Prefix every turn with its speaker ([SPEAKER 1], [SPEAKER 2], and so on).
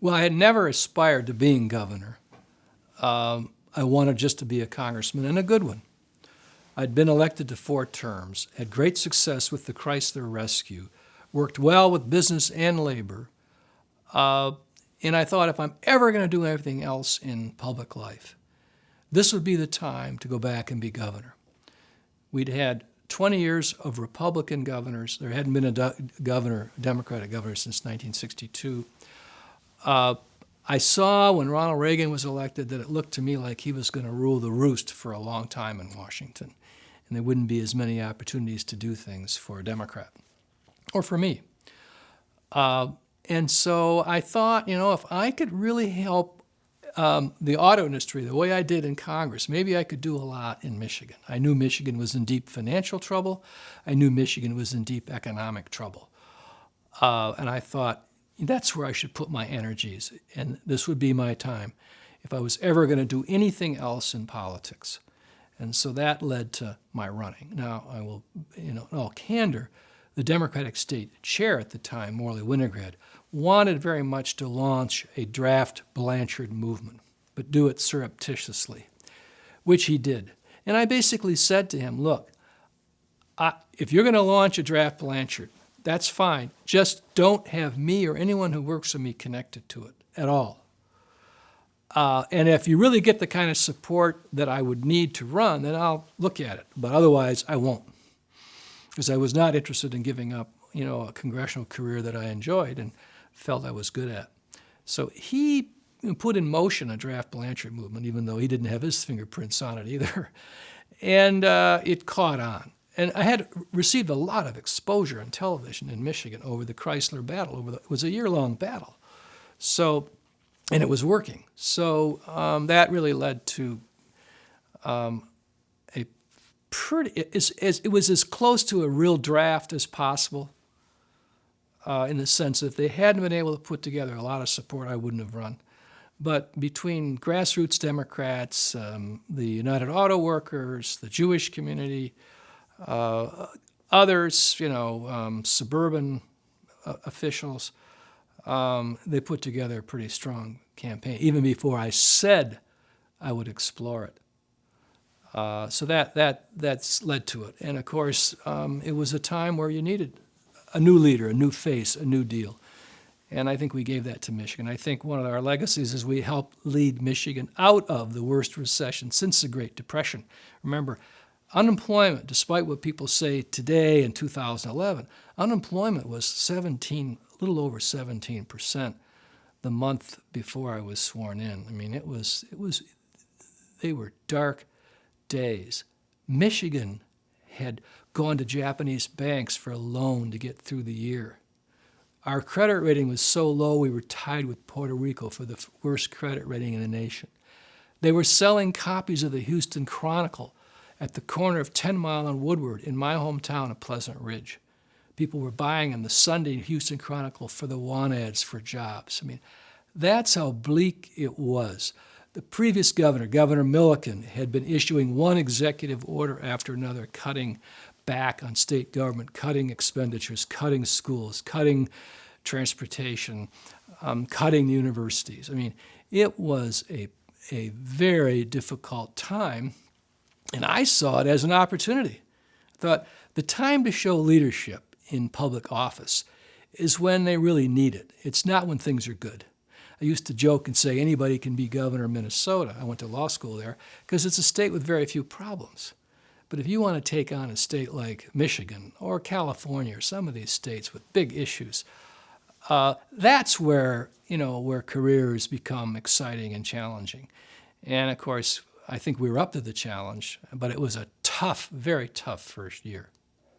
[SPEAKER 1] Well, I had never aspired to being governor. I wanted just to be a congressman, and a good one. I'd been elected to 4 terms, had great success with the Chrysler Rescue, worked well with business and labor, and I thought if I'm ever going to do anything else in public life, this would be the time to go back and be governor. We'd had 20 years of Republican governors. There hadn't been a Democratic governor since 1962. I saw when Ronald Reagan was elected that it looked to me like he was going to rule the roost for a long time in Washington, and there wouldn't be as many opportunities to do things for a Democrat, or for me. And so I thought, if I could really help the auto industry the way I did in Congress, maybe I could do a lot in Michigan. I knew Michigan was in deep financial trouble. I knew Michigan was in deep economic trouble. And I thought, that's where I should put my energies, and this would be my time if I was ever going to do anything else in politics. And so that led to my running. Now, I will, in all candor, the Democratic state chair at the time, Morley Winograd, wanted very much to launch a draft Blanchard movement, but do it surreptitiously, which he did. And I basically said to him, look, if you're going to launch a draft Blanchard, that's fine. Just don't have me or anyone who works with me connected to it at all. And if you really get the kind of support that I would need to run, then I'll look at it. But otherwise, I won't. Because I was not interested in giving up, a congressional career that I enjoyed and felt I was good at. So he put in motion a draft Blanchard movement, even though he didn't have his fingerprints on it either. And it caught on. And I had received a lot of exposure on television in Michigan over the Chrysler battle. It was a year-long battle. So, and it was working. So that really led to it was as close to a real draft as possible, in the sense that if they hadn't been able to put together a lot of support, I wouldn't have run. But between grassroots Democrats, the United Auto Workers, the Jewish community, others, suburban officials, they put together a pretty strong campaign, even before I said I would explore it. So that's led to it. And of course, it was a time where you needed a new leader, a new face, a new deal. And I think we gave that to Michigan. I think one of our legacies is we helped lead Michigan out of the worst recession since the Great Depression. Remember, unemployment, despite what people say today in 2011, unemployment was a little over 17% the month before I was sworn in. I mean, they were dark days. Michigan had gone to Japanese banks for a loan to get through the year. Our credit rating was so low we were tied with Puerto Rico for the worst credit rating in the nation. They were selling copies of the Houston Chronicle at the corner of 10 Mile and Woodward in my hometown of Pleasant Ridge. People were buying them, the Sunday Houston Chronicle, for the want ads for jobs. I mean, that's how bleak it was. The previous governor, Governor Milliken, had been issuing one executive order after another, cutting back on state government, cutting expenditures, cutting schools, cutting transportation, cutting universities. I mean, it was a very difficult time, and I saw it as an opportunity. I thought the time to show leadership in public office is when they really need it. It's not when things are good. I used to joke and say anybody can be governor of Minnesota. I went to law school there because it's a state with very few problems. But if you want to take on a state like Michigan or California or some of these states with big issues, that's where careers become exciting and challenging. And of course, I think we were up to the challenge, but it was a tough, very tough first year.